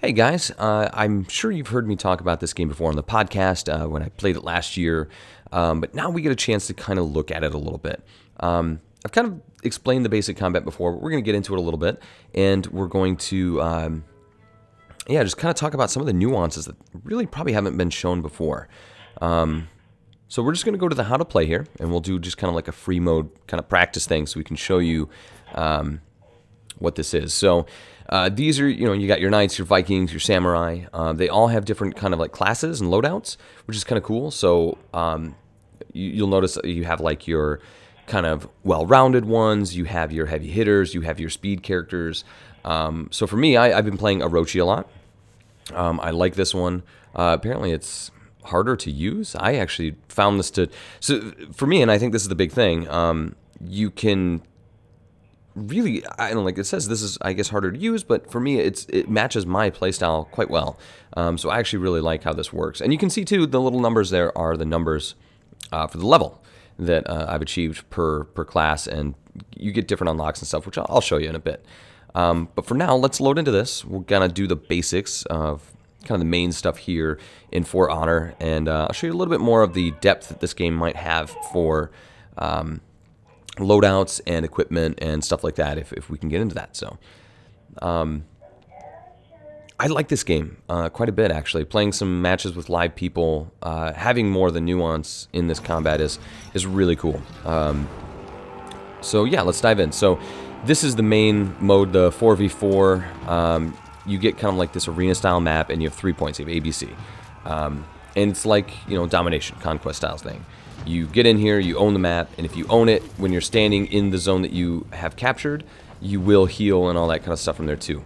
Hey guys, I'm sure you've heard me talk about this game before on the podcast when I played it last year, but now we get a chance to kind of look at it a little bit. I've kind of explained the basic combat before, but we're going to get into it a little bit, and we're going to, just kind of talk about some of the nuances that really probably haven't been shown before. So we're just going to go to the how to play here, and we'll do just kind of like a free mode kind of practice thing so we can show you what this is. So these are, you got your knights, your Vikings, your samurai. They all have different kind of like classes and loadouts, which is kind of cool. So you'll notice that you have like your kind of well-rounded ones. You have your heavy hitters. You have your speed characters. So for me, I've been playing Orochi a lot. I like this one. Apparently it's harder to use. I actually found this so for me, and I think this is the big thing, you can really, I don't know, like it says this is, I guess, harder to use, but for me, it matches my playstyle quite well. So I actually really like how this works. And you can see, too, the little numbers there are the numbers for the level that I've achieved per class, and you get different unlocks and stuff, which I'll show you in a bit. But for now, let's load into this. We're going to do the basics of kind of the main stuff here in For Honor, and I'll show you a little bit more of the depth that this game might have for loadouts and equipment and stuff like that, if we can get into that. So I like this game quite a bit, actually. Playing some matches with live people, having more of the nuance in this combat is really cool. So yeah, let's dive in. So this is the main mode, the 4v4. You get kind of like this arena style map, and you have 3 points. You have ABC, and it's like, domination, conquest style thing. You get in here, you own the map, and if you own it, when you're standing in the zone that you have captured, you will heal and all that kind of stuff from there too.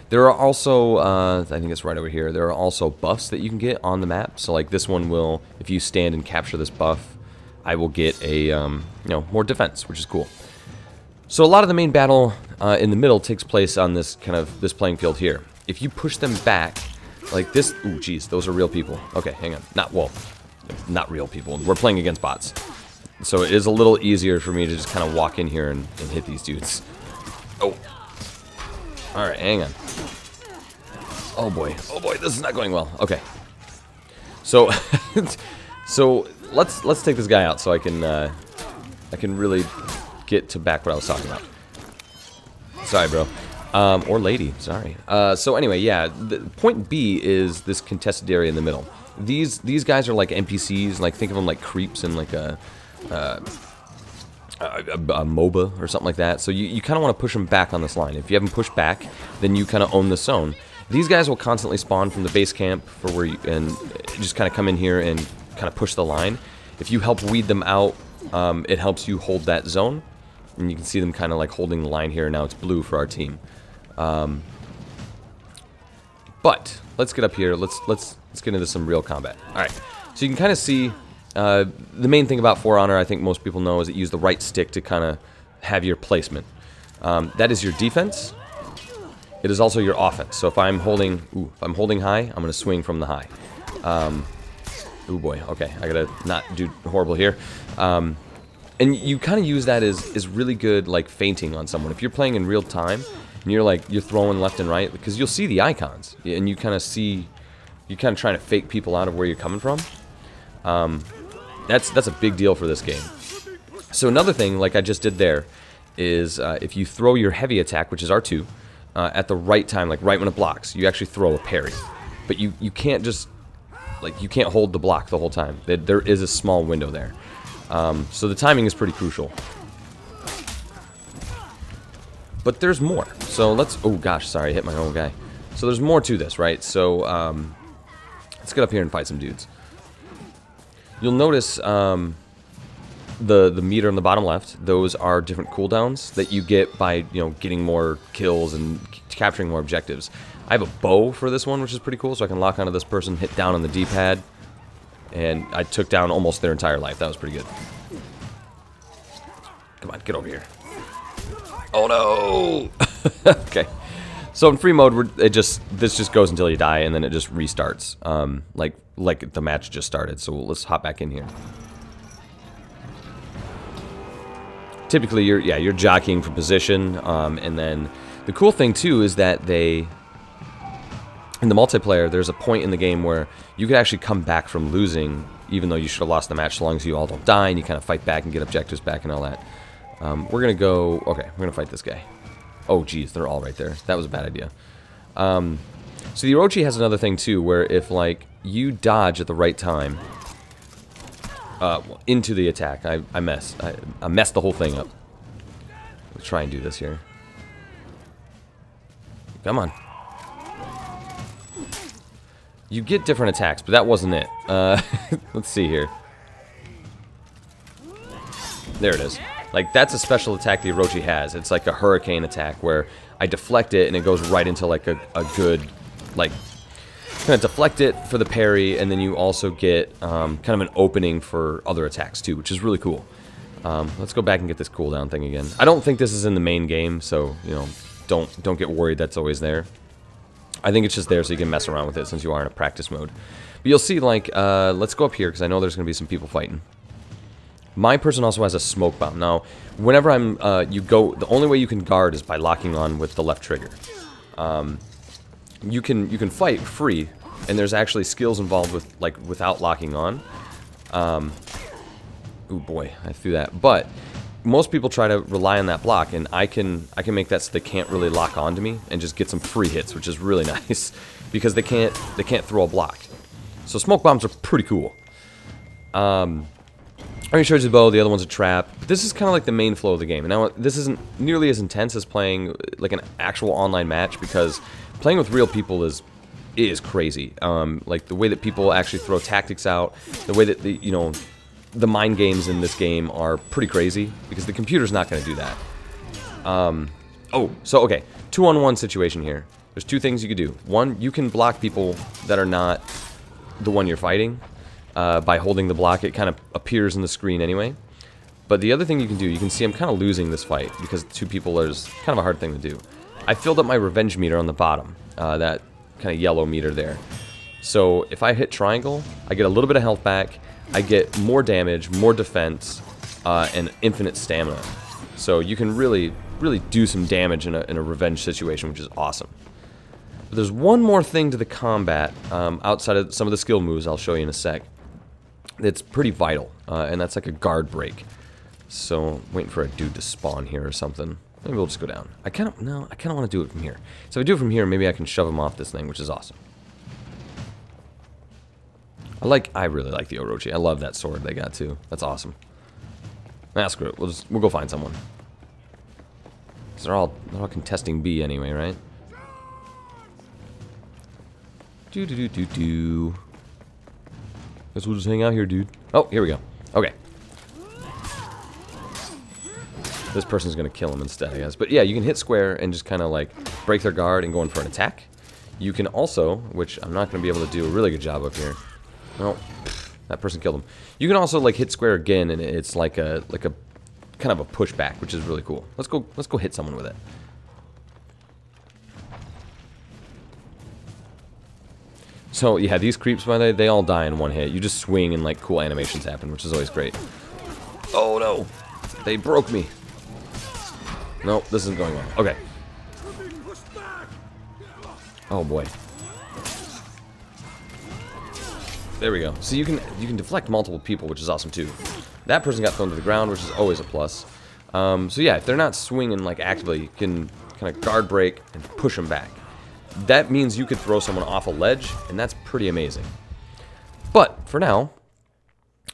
There are also, I think it's right over here, there are also buffs that you can get on the map. So like this one will, if you stand and capture this buff, I will get a, more defense, which is cool. So a lot of the main battle in the middle takes place on this playing field here. If you push them back, like this, ooh, geez, those are real people. Okay, hang on, not real people. We're playing against bots. So it is a little easier for me to just kind of walk in here and hit these dudes. Oh. Alright, hang on. Oh boy, this is not going well. Okay. So, so let's take this guy out so I can really get to back what I was talking about. Sorry, bro. Or lady, sorry. So anyway, yeah, the point B is this contested area in the middle. These guys are like NPCs, like think of them like creeps in like a MOBA or something like that. So you kind of want to push them back on this line. If you have them pushed back, then you kind of own the zone. These guys will constantly spawn from the base camp for where you, and just kind of come in here and kind of push the line. If you help weed them out, it helps you hold that zone. And you can see them kind of like holding the line here. Now it's blue for our team. But let's get up here. Let's get into some real combat. All right. So you can kind of see the main thing about For Honor, I think most people know, is that you use the right stick to kind of have your placement. That is your defense. It is also your offense. So if I'm holding high, I'm going to swing from the high. Oh boy. Okay, I gotta not do horrible here. And you kind of use that as really good, like feinting on someone. If you're playing in real time and you're throwing left and right, because you'll see the icons, and you kind of see, you're kind of trying to fake people out of where you're coming from. That's a big deal for this game. So another thing, like I just did there, is if you throw your heavy attack, which is R2, at the right time, like right when it blocks, you actually throw a parry. But you can't just, like, you can't hold the block the whole time. There is a small window there. So the timing is pretty crucial. But there's more. So let's, oh gosh, sorry, I hit my own guy. So there's more to this, right? So let's get up here and fight some dudes. You'll notice the meter on the bottom left, those are different cooldowns that you get by, getting more kills and capturing more objectives. I have a bow for this one, which is pretty cool, so I can lock onto this person, hit down on the D-pad, and I took down almost their entire life. That was pretty good. Come on, get over here. Oh no! Okay. So in free mode, this just goes until you die, and then it just restarts, like the match just started. So let's hop back in here. Typically, you're jockeying for position, and then the cool thing too is that they in the multiplayer, there's a point in the game where you could actually come back from losing, even though you should have lost the match, so long as you all don't die and you kind of fight back and get objectives back and all that. We're going to go... Okay, we're going to fight this guy. Oh, geez, they're all right there. That was a bad idea. So the Orochi has another thing, too, where if, like, you dodge at the right time into the attack... I messed the whole thing up. Let's try and do this here. Come on. You get different attacks, but that wasn't it. Let's see here. There it is. Like, that's a special attack the Orochi has. It's like a hurricane attack where I deflect it and it goes right into like a good, like, kind of deflect it for the parry, and then you also get kind of an opening for other attacks too, which is really cool. Let's go back and get this cooldown thing again. I don't think this is in the main game, so, you know, don't get worried that's always there. I think it's just there so you can mess around with it since you are in a practice mode. But you'll see, like, let's go up here because I know there's going to be some people fighting. My person also has a smoke bomb. Now, whenever the only way you can guard is by locking on with the left trigger. You can fight free, and there's actually skills involved with, like, without locking on. Ooh boy, I threw that. But most people try to rely on that block, and I can make that so they can't really lock onto me and just get some free hits, which is really nice because they can't throw a block. So smoke bombs are pretty cool. I already showed you the bow, the other one's a trap. This is kind of like the main flow of the game. And now this isn't nearly as intense as playing like an actual online match because playing with real people is crazy. Like the way that people actually throw tactics out, the way that the mind games in this game are pretty crazy because the computer's not going to do that. So okay, 2-on-1 situation here. There's two things you could do. One, you can block people that are not the one you're fighting. By holding the block, it kind of appears in the screen anyway. But the other thing you can do, you can see I'm kind of losing this fight because two people is kind of a hard thing to do. I filled up my revenge meter on the bottom, that kind of yellow meter there. So if I hit triangle, I get a little bit of health back, I get more damage, more defense, and infinite stamina. So you can really do some damage in a revenge situation, which is awesome. But there's one more thing to the combat, outside of some of the skill moves I'll show you in a sec. It's pretty vital, and that's like a guard break. So, I'm waiting for a dude to spawn here or something. Maybe we'll just go down. I kind of want to do it from here. So if I do it from here, maybe I can shove him off this thing, which is awesome. I really like the Orochi. I love that sword they got too. That's awesome. Nah, screw it. We'll go find someone. 'Cause they're all contesting B anyway, right? Do. Guess we'll just hang out here, dude. Oh, here we go. Okay. This person's gonna kill him instead, I guess. But yeah, you can hit square and just kind of like break their guard and go in for an attack. You can also, which I'm not gonna be able to do a really good job of here. No, that person killed him. You can also like hit square again, and it's like a kind of a pushback, which is really cool. Let's go hit someone with it. So, yeah, these creeps, by the way, they all die in one hit. You just swing and, like, cool animations happen, which is always great. Oh, no. They broke me. Nope, this isn't going well. Okay. Oh, boy. There we go. So you can deflect multiple people, which is awesome, too. That person got thrown to the ground, which is always a plus. So, yeah, if they're not swinging, like, actively, you can kind of guard break and push them back. That means you could throw someone off a ledge, and that's pretty amazing. But, for now,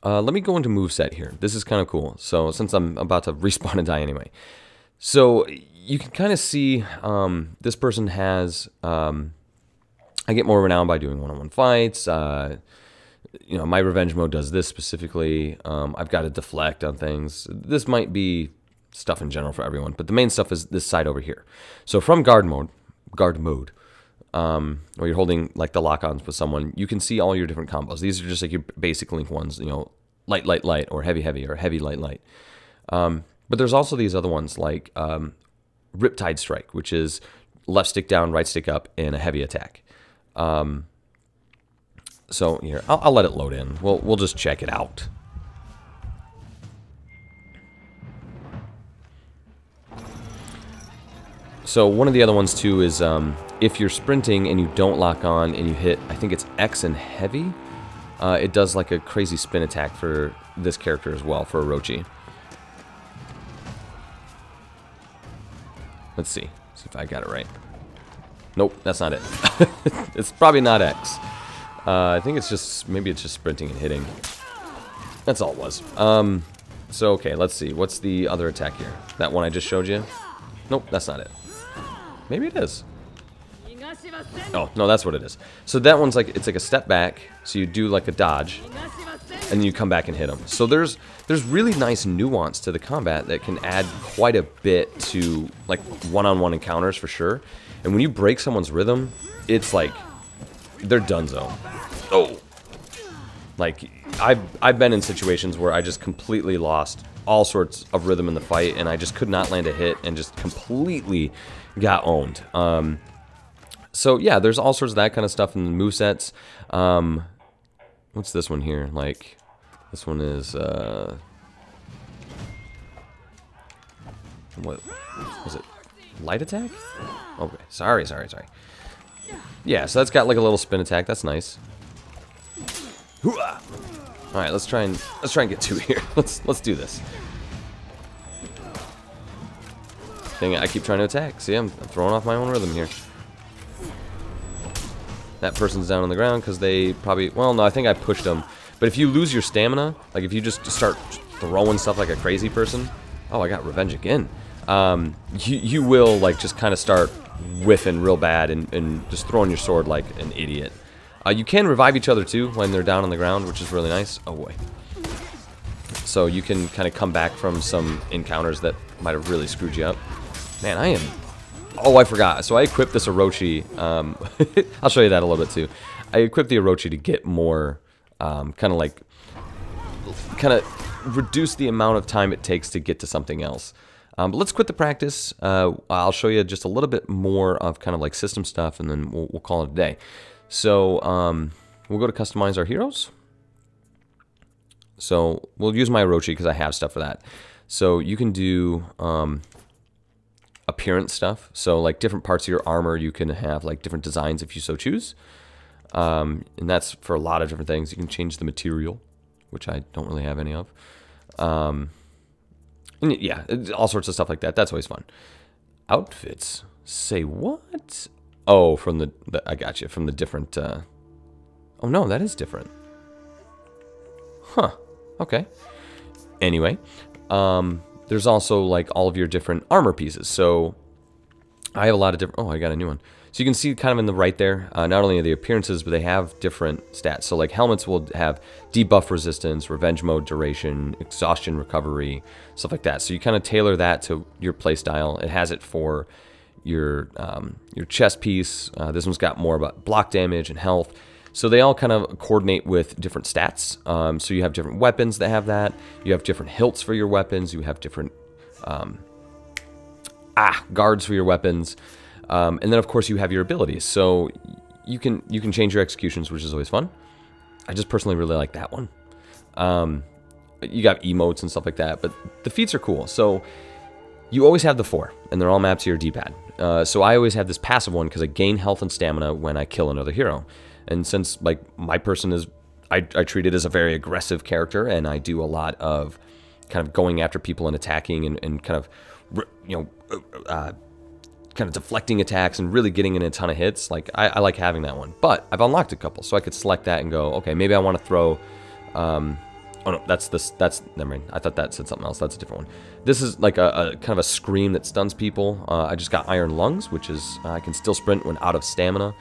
let me go into moveset here. This is kind of cool. So, since I'm about to respawn and die anyway. So, you can kind of see this person has... I get more renown by doing one-on-one fights. You know, my revenge mode does this specifically. I've got to deflect on things. This might be stuff in general for everyone, but the main stuff is this side over here. So, from guard mode... or you're holding like the lock-ons with someone, you can see all your different combos. These are just like your basic Link ones, you know, light, light, light, or heavy, heavy, or heavy, light, light. But there's also these other ones like Riptide Strike, which is left stick down, right stick up, and a heavy attack. So here, I'll let it load in. We'll just check it out. So one of the other ones too is if you're sprinting and you don't lock on and you hit, I think it's X and heavy, it does like a crazy spin attack for this character as well, for Orochi. Let's see if I got it right. Nope, that's not it. It's probably not X. I think it's just, maybe it's just sprinting and hitting. That's all it was. So, okay, let's see. What's the other attack here? That one I just showed you? Nope, that's not it. Maybe it is. Oh, no, that's what it is. So that one's like, it's like a step back, so you do like a dodge, and then you come back and hit them. So there's really nice nuance to the combat that can add quite a bit to like one-on-one encounters for sure. And when you break someone's rhythm, it's like they're donezo. Oh, like I've been in situations where I just completely lost all sorts of rhythm in the fight, and I just could not land a hit and just completely got owned. So yeah, there's all sorts of that kind of stuff in the movesets. What's this one here? Like, this one is, what was it? Light attack? Okay, sorry. Yeah, so that's got like a little spin attack. That's nice. All right, let's try and get two here. Let's do this. Dang it, I keep trying to attack. See, I'm throwing off my own rhythm here. That person's down on the ground because they probably... Well, no, I think I pushed them. But if you lose your stamina, like if you just start throwing stuff like a crazy person... Oh, I got revenge again. You will, like, just kind of start whiffing real bad and just throwing your sword like an idiot. You can revive each other, too, when they're down on the ground, which is really nice. Oh, boy. So you can kind of come back from some encounters that might have really screwed you up. Man, I am... Oh, I forgot. So I equipped this Orochi. I'll show you that a little bit too. I equipped the Orochi to get more, kind of reduce the amount of time it takes to get to something else. But let's quit the practice. I'll show you just a little bit more of kind of like system stuff, and then we'll call it a day. So we'll go to customize our heroes. So we'll use my Orochi because I have stuff for that. So you can do... appearance stuff, so like different parts of your armor you can have like different designs if you so choose, and that's for a lot of different things. You can change the material, which I don't really have any of, and yeah, all sorts of stuff like that. That's always fun. Outfits, say what? Oh, from the I got you, from the different oh no, that is different, huh? Okay, anyway, there's also like all of your different armor pieces. So I have a lot of different... Oh, I got a new one. So you can see kind of in the right there, not only are the appearances, but they have different stats. So like helmets will have debuff resistance, revenge mode duration, exhaustion recovery, stuff like that. So you kind of tailor that to your playstyle. It has it for your chest piece. This one's got more about block damage and health. So they all kind of coordinate with different stats. So you have different weapons that have that. You have different hilts for your weapons. You have different guards for your weapons. And then of course you have your abilities. So you can change your executions, which is always fun. I just personally really like that one. You got emotes and stuff like that, but the feats are cool. So you always have the 4, and they're all mapped to your D-pad. So I always have this passive one because I gain health and stamina when I kill another hero. And since like my person is, I treat it as a very aggressive character, and I do a lot of kind of going after people and attacking and kind of, you know, kind of deflecting attacks and really getting in a ton of hits. Like I like having that one, but I've unlocked a couple, so I could select that and go, okay, maybe I want to throw. Oh no, that's never mind. I thought that said something else. That's a different one. This is like a kind of a scream that stuns people. I just got Iron Lungs, which is I can still sprint when out of stamina,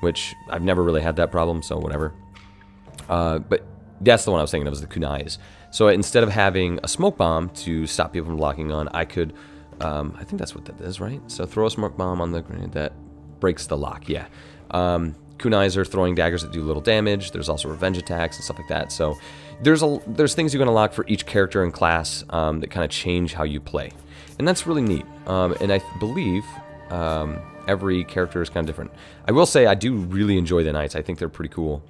which I've never really had that problem, so whatever. But that's the one I was thinking of, was the kunais. So instead of having a smoke bomb to stop people from locking on, I could, I think that's what that is, right? So throw a smoke bomb on the grenade that breaks the lock, yeah. Kunais are throwing daggers that do little damage. There's also revenge attacks and stuff like that. So there's things you can unlock for each character and class that kind of change how you play. And that's really neat. And I believe every character is kind of different. I will say I do really enjoy the knights. I think they're pretty cool.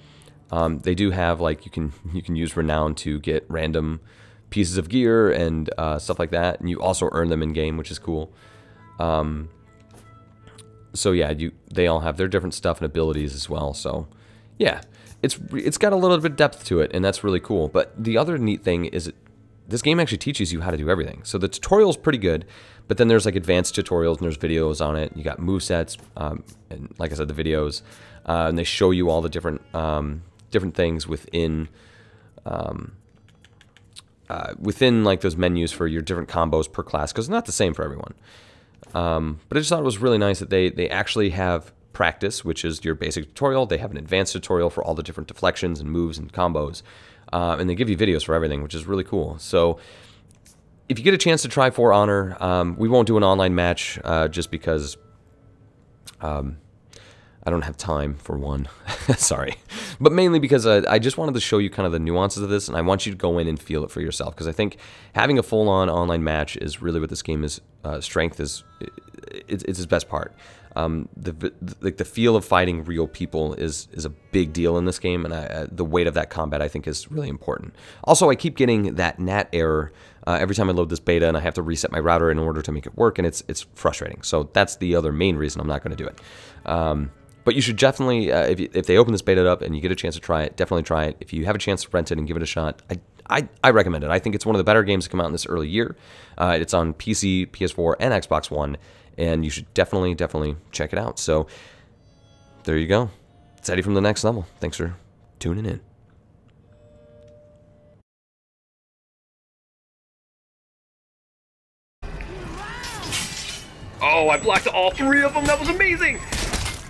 They do have, like, you can use renown to get random pieces of gear and stuff like that, and you also earn them in game, which is cool. So yeah, they all have their different stuff and abilities as well. So yeah, it's got a little bit of depth to it, and that's really cool. But the other neat thing is this game actually teaches you how to do everything. So the tutorial's pretty good, but then there's like advanced tutorials and there's videos on it. You got movesets, and like I said, the videos, and they show you all the different things within like those menus for your different combos per class, because it's not the same for everyone. But I just thought it was really nice that they actually have practice, which is your basic tutorial. They have an advanced tutorial for all the different deflections and moves and combos. And they give you videos for everything, which is really cool. So if you get a chance to try For Honor, we won't do an online match just because I don't have time, for one. Sorry. But mainly because I just wanted to show you kind of the nuances of this, and I want you to go in and feel it for yourself, because I think having a full-on online match is really what this game is. Strength is it's its best part. The feel of fighting real people is a big deal in this game, and the weight of that combat I think is really important. Also, I keep getting that NAT error every time I load this beta, and I have to reset my router in order to make it work, and it's frustrating. So that's the other main reason I'm not going to do it. But you should definitely, if they open this beta up and you get a chance to try it, definitely try it. If you have a chance to rent it and give it a shot, I recommend it. I think it's one of the better games to come out in this early year. It's on PC, PS4, and Xbox One, and you should definitely check it out. So there you go. It's Eddie from The Next Level. Thanks for tuning in. Oh, I blocked all 3 of them. That was amazing.